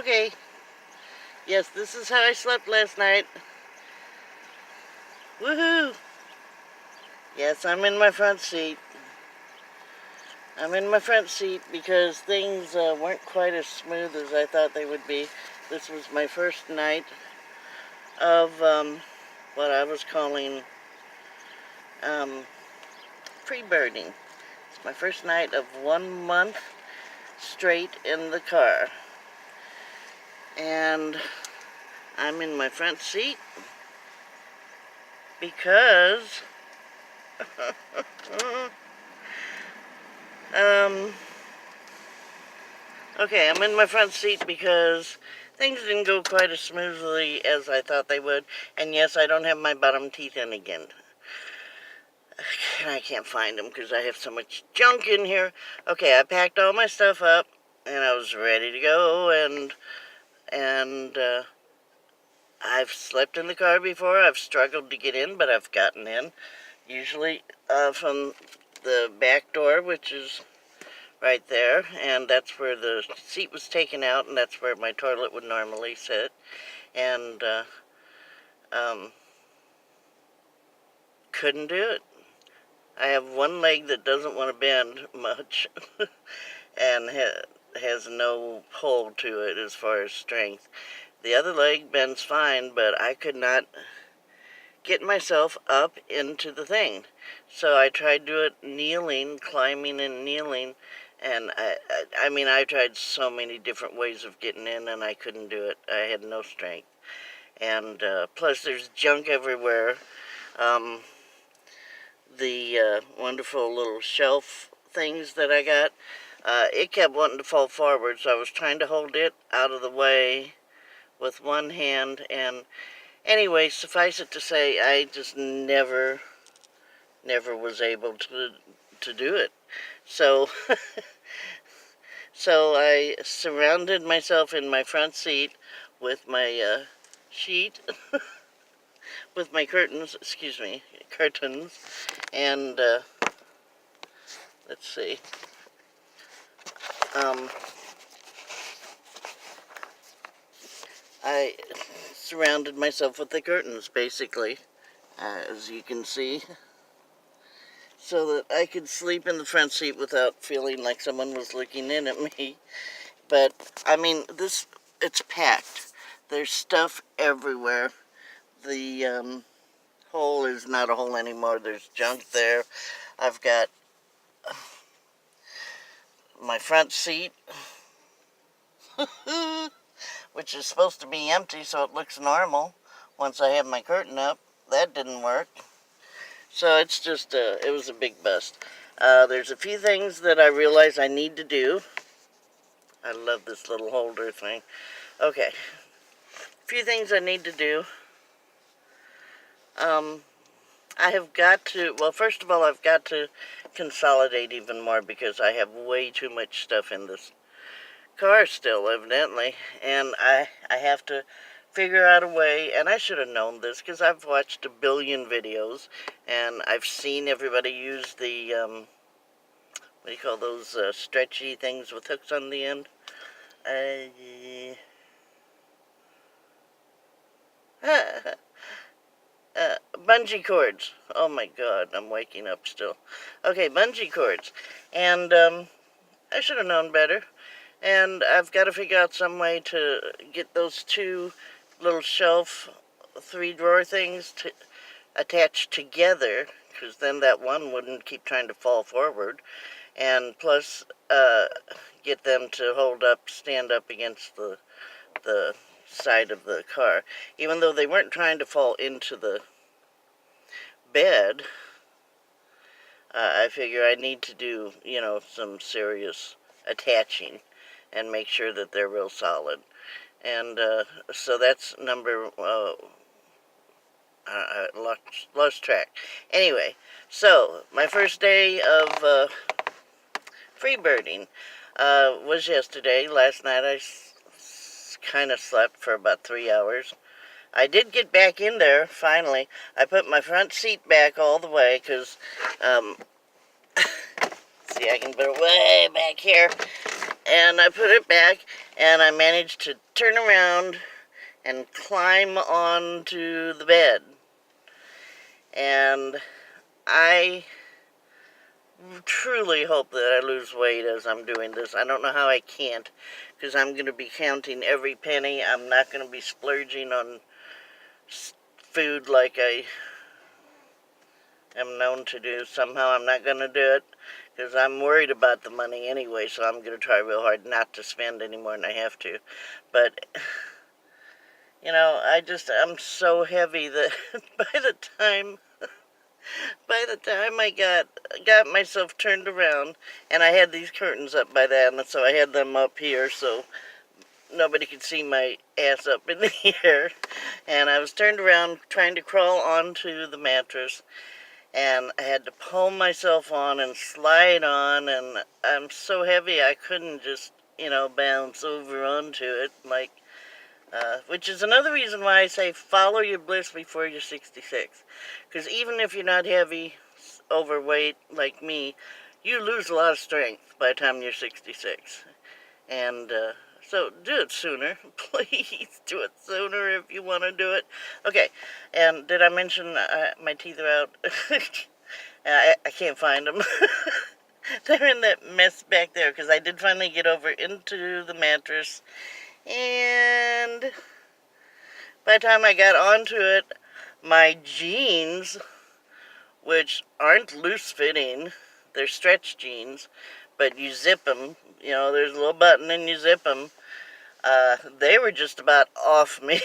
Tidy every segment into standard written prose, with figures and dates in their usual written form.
Okay, yes, this is how I slept last night. Woohoo! Yes, I'm in my front seat. I'm in my front seat because things weren't quite as smooth as I thought they would be. This was my first night of what I was calling Freebirding. It's my first night of 1 month straight in the car. And I'm in my front seat because okay, I'm in my front seat because things didn't go quite as smoothly as I thought they would. And yes, I don't have my bottom teeth in again. I can't find them because I have so much junk in here. Okay, I packed all my stuff up and I was ready to go, and I've slept in the car before. I've struggled to get in, but I've gotten in. Usually from the back door, which is right there, and that's where the seat was taken out, and that's where my toilet would normally sit. And couldn't do it. I have one leg that doesn't want to bend much and has no hold to it as far as strength. The other leg bends fine, but I could not get myself up into the thing. So I tried to do it kneeling, climbing and kneeling, and I mean, I tried so many different ways of getting in, and I couldn't do it. I had no strength. And plus there's junk everywhere. The wonderful little shelf things that I got, it kept wanting to fall forward, so I was trying to hold it out of the way with one hand. And anyway, suffice it to say, I just never was able to do it. So so I surrounded myself in my front seat with my sheet, with my curtains, and let's see. I surrounded myself with the curtains, basically, as you can see, so that I could sleep in the front seat without feeling like someone was looking in at me. But, I mean, it's packed. There's stuff everywhere. The hole is not a hole anymore. There's junk there. I've got my front seat, which is supposed to be empty so it looks normal once I have my curtain up. That didn't work. So it's just, it was a big bust. There's a few things that I realize I need to do. I love this little holder thing. Okay. A few things I need to do. I have got to, well, first of all, I've got to consolidate even more because I have way too much stuff in this car still, evidently. And I have to figure out a way, and I should have known this because I've watched a billion videos, and I've seen everybody use the, what do you call those stretchy things with hooks on the end? Bungee cords. Oh my God, I'm waking up still. Okay, bungee cords. And I should have known better. And I've got to figure out some way to get those two little shelf 3-drawer things to attach together, because then that one wouldn't keep trying to fall forward. And plus, get them to stand up against the side of the car. Even though they weren't trying to fall into the bed, I figure I need to do, some serious attaching and make sure that they're real solid. And so that's number, lost track. Anyway, so my first day of freebirding was yesterday. Last night I kind of slept for about 3 hours. I did get back in there, finally. I put my front seat back all the way, because, see, I can put it way back here. And I put it back, and I managed to turn around and climb onto the bed. And I truly hope that I lose weight as I'm doing this. I don't know how I can't, because I'm going to be counting every penny. I'm not going to be splurging on food like I am known to do. Somehow I'm not going to do it, because I'm worried about the money anyway, so I'm going to try real hard not to spend any more than I have to. But, I'm so heavy that by the time I got myself turned around, and I had these curtains up by then, and so I had them up here so nobody could see my ass up in the air. And I was turned around trying to crawl onto the mattress, and I had to pull myself on and slide on, and I'm so heavy I couldn't just, bounce over onto it which is another reason why I say follow your bliss before you're 66. Because even if you're not heavy, overweight like me, you lose a lot of strength by the time you're 66. And so do it sooner. Please do it sooner if you want to do it. Okay, and did I mention my teeth are out? I can't find them. They're in that mess back there because I did finally get over into the mattress. And by the time I got onto it, my jeans, which aren't loose-fitting, they're stretch jeans, but you zip them, there's a little button and you zip them, they were just about off me,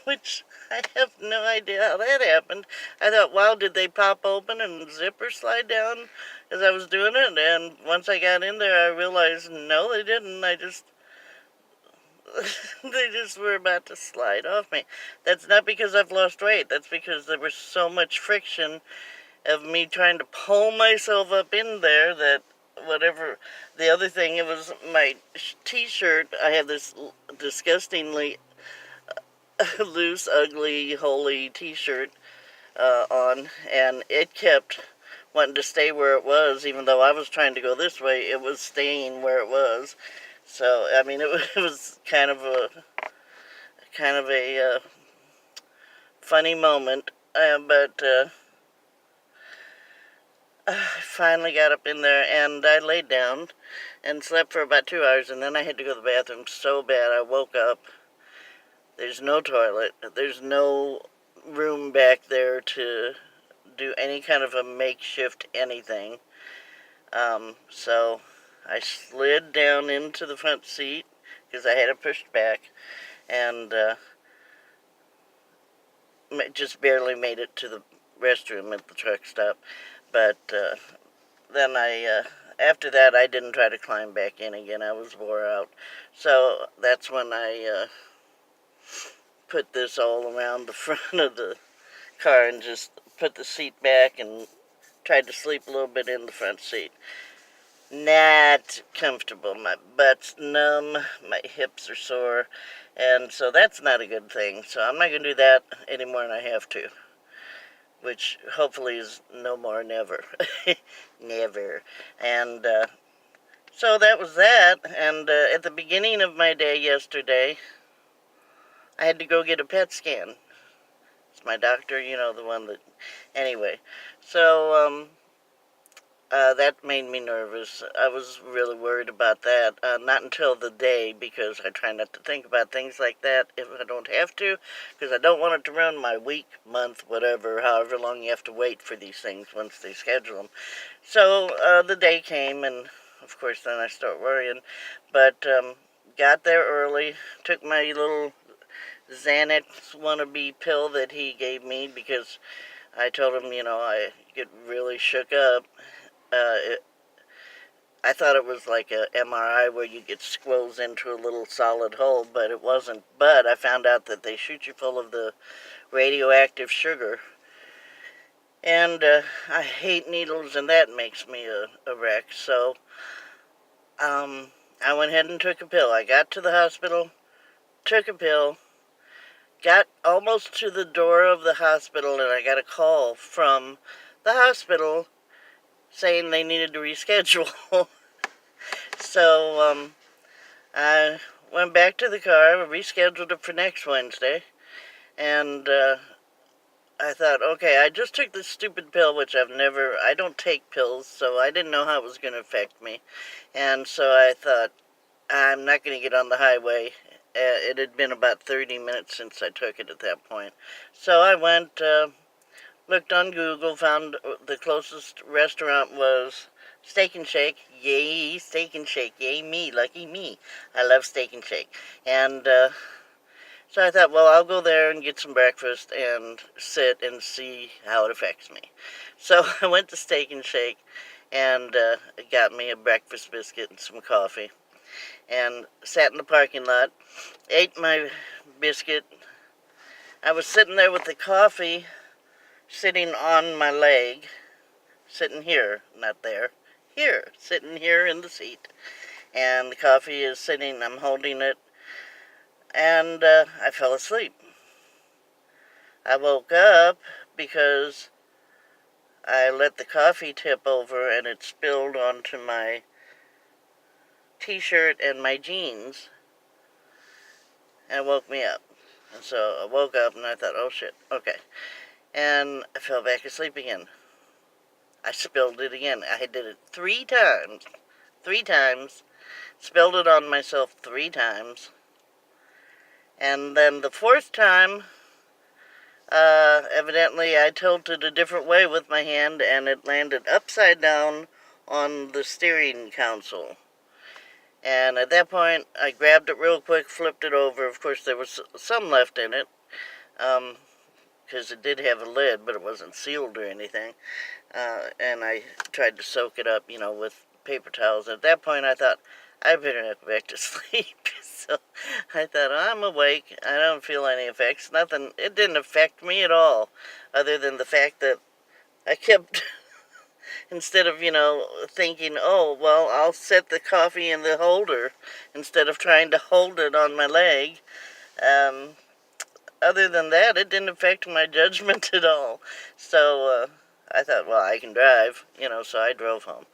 which I have no idea how that happened. I thought, wow, did they pop open and zipper slide down as I was doing it? And once I got in there, I realized, no, they didn't. They just were about to slide off me. That's not because I've lost weight. That's because there was so much friction of me trying to pull myself up in there that whatever. The other thing, it was my t-shirt. I have this disgustingly loose, ugly, holy t-shirt on, and it kept wanting to stay where it was, even though I was trying to go this way. It was staying where it was. So I mean, it was kind of a funny moment, but I finally got up in there, and I laid down and slept for about 2 hours, and then I had to go to the bathroom so bad. I woke up. There's no toilet. There's no room back there to do any kind of a makeshift anything. So I slid down into the front seat because I had it pushed back, and just barely made it to the restroom at the truck stop. But then after that, I didn't try to climb back in again. I was wore out. So that's when I put this all around the front of the car and just put the seat back and tried to sleep a little bit in the front seat. Not comfortable. My butt's numb, my hips are sore, and so that's not a good thing. So I'm not going to do that any more than I have to, which hopefully is no more never. Never. And so that was that, and at the beginning of my day yesterday, I had to go get a PET scan. It's my doctor, the one that... Anyway, so that made me nervous. I was really worried about that. Not until the day, because I try not to think about things like that if I don't have to, because I don't want it to ruin my week, month, whatever, however long you have to wait for these things once they schedule them. So the day came, and of course then I start worrying. But got there early, took my little Xanax wannabe pill that he gave me, because I told him, I get really shook up. I thought it was like a MRI where you get squoze into a little solid hole, but it wasn't. But I found out that they shoot you full of the radioactive sugar. And I hate needles, and that makes me a wreck. So I went ahead and took a pill. I got to the hospital, took a pill, got almost to the door of the hospital, and I got a call from the hospital saying they needed to reschedule. So I went back to the car, rescheduled it for next Wednesday, and I thought, okay, I just took this stupid pill, which I don't take pills, so I didn't know how it was going to affect me. And so I thought, I'm not going to get on the highway. It had been about 30 minutes since I took it at that point. So I went, looked on Google, found the closest restaurant was Steak and Shake. Yay, Steak and Shake. Yay, me. Lucky me. I love Steak and Shake. And so I thought, well, I'll go there and get some breakfast and sit and see how it affects me. So I went to Steak and Shake and got me a breakfast biscuit and some coffee and sat in the parking lot, ate my biscuit. I was sitting there with the coffee sitting on my leg, sitting here, not there, here, sitting here in the seat. And the coffee is sitting, I'm holding it, and I fell asleep. I woke up because I let the coffee tip over and it spilled onto my t-shirt and my jeans and woke me up. And so I woke up and I thought, oh shit, okay. And I fell back asleep again. I spilled it again. I did it 3 times. 3 times. Spilled it on myself 3 times. And then the 4th time, evidently I tilted a different way with my hand and it landed upside down on the steering console. And at that point, I grabbed it real quick, flipped it over. Of course, there was some left in it, because it did have a lid, but it wasn't sealed or anything. And I tried to soak it up, with paper towels. At that point, I thought, I better not go back to sleep. So I thought, I'm awake. I don't feel any effects. Nothing. It didn't affect me at all, other than the fact that I kept, instead of, thinking, oh, well, I'll set the coffee in the holder instead of trying to hold it on my leg. Other than that, it didn't affect my judgment at all. So I thought, well, I can drive, so I drove home.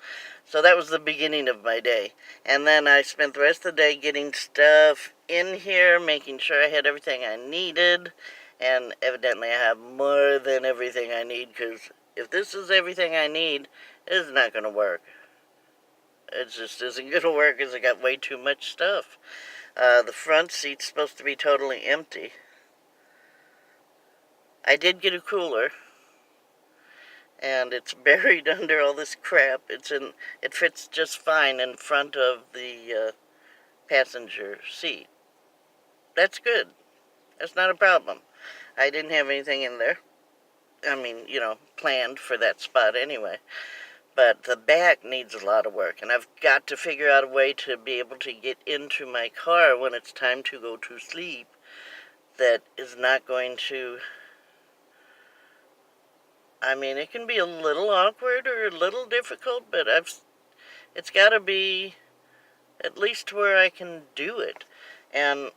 So that was the beginning of my day. And then I spent the rest of the day getting stuff in here, making sure I had everything I needed. And evidently I have more than everything I need, because if this is everything I need, it's not going to work. It just isn't going to work because I got way too much stuff. The front seat's supposed to be totally empty. I did get a cooler, and it's buried under all this crap. It fits just fine in front of the passenger seat. That's good. That's not a problem. I didn't have anything in there. I mean, planned for that spot anyway. But the back needs a lot of work, and I've got to figure out a way to be able to get into my car when it's time to go to sleep that is not going to... I mean, it can be a little awkward or a little difficult, but it's got to be at least where I can do it. And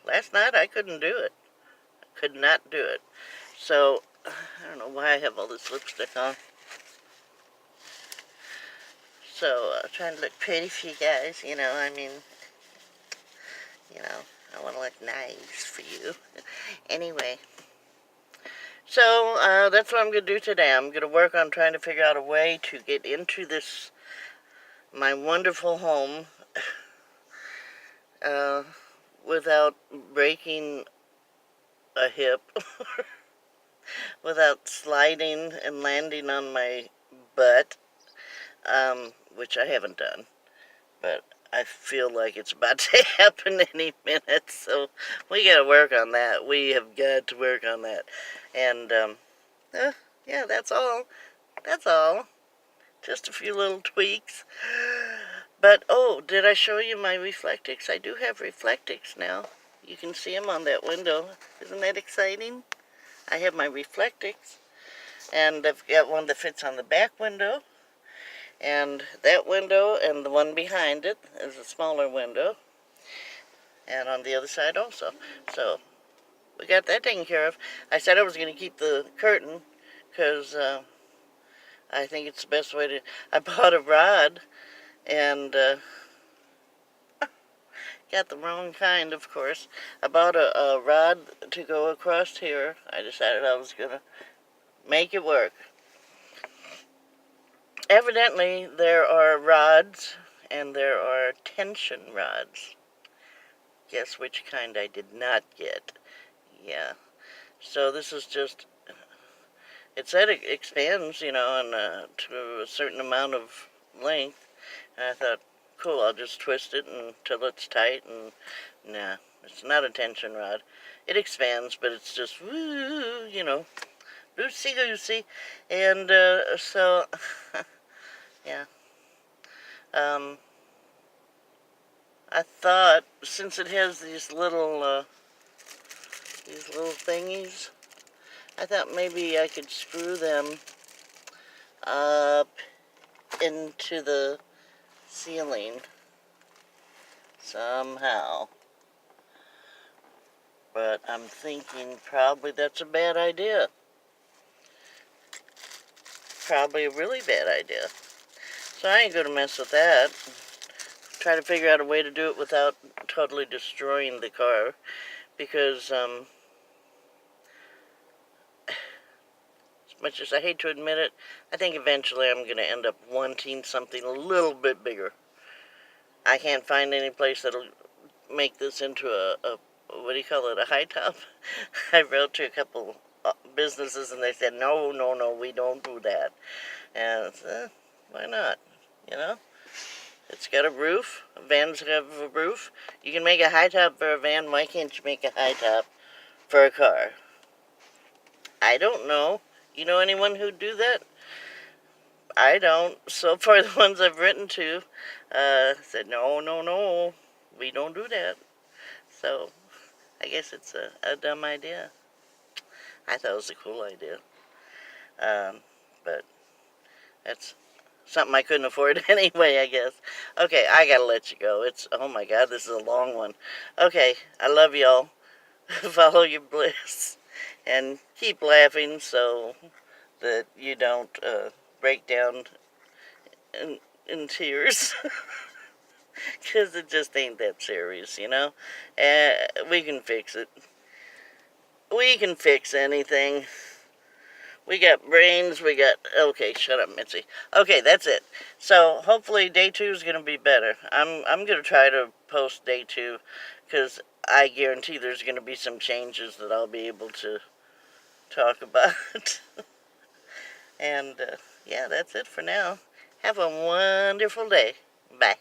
last night I couldn't do it. I could not do it. So, I don't know why I have all this lipstick on. So, trying to look pretty for you guys, I want to look nice for you. Anyway. So, that's what I'm going to do today. I'm going to work on trying to figure out a way to get into my wonderful home, without breaking a hip, without sliding and landing on my butt, which I haven't done, but I feel like it's about to happen any minute, so we got to work on that. We have got to work on that. And, yeah, that's all. That's all. Just a few little tweaks. But, oh, did I show you my Reflectix? I do have Reflectix now. You can see them on that window. Isn't that exciting? I have my Reflectix. And I've got one that fits on the back window. And that window and the one behind it is a smaller window. And on the other side also. So, we got that taken care of. I said I was going to keep the curtain because I think it's the best way to... I bought a rod, and got the wrong kind, of course. I bought a rod to go across here. I decided I was going to make it work. Evidently, there are rods and there are tension rods. Guess which kind I did not get. Yeah. So this is just, it said it expands, you know, and to a certain amount of length. And I thought, cool, I'll just twist it until it's tight. And nah, it's not a tension rod. It expands, but it's just, woo, you know, loosey-goosey. And so, yeah. I thought, since it has these little thingies, I thought maybe I could screw them up into the ceiling somehow. But I'm thinking probably that's a bad idea. Probably a really bad idea. So I ain't gonna mess with that. Try to figure out a way to do it without totally destroying the car. Because, as much as I hate to admit it, I think eventually I'm going to end up wanting something a little bit bigger. I can't find any place that'll make this into a what do you call it, a high top? I wrote to a couple businesses and they said, no, no, no, we don't do that. And I said, why not, you know? It's got a roof. Vans have a roof. You can make a high top for a van. Why can't you make a high top for a car? I don't know. You know anyone who'd do that? I don't. So far, the ones I've written to said, no, no, no, we don't do that. So I guess it's a dumb idea. I thought it was a cool idea. But that's something I couldn't afford anyway, I guess. Okay, I gotta let you go. Oh my God, this is a long one. Okay, I love y'all. Follow your bliss. And keep laughing so that you don't break down in tears. Because it just ain't that serious, you know? We can fix it. We can fix anything. We got brains, okay, shut up, Mitzi. Okay, that's it. So, hopefully day 2 is going to be better. I'm going to try to post day 2, because I guarantee there's going to be some changes that I'll be able to talk about. And, yeah, that's it for now. Have a wonderful day. Bye.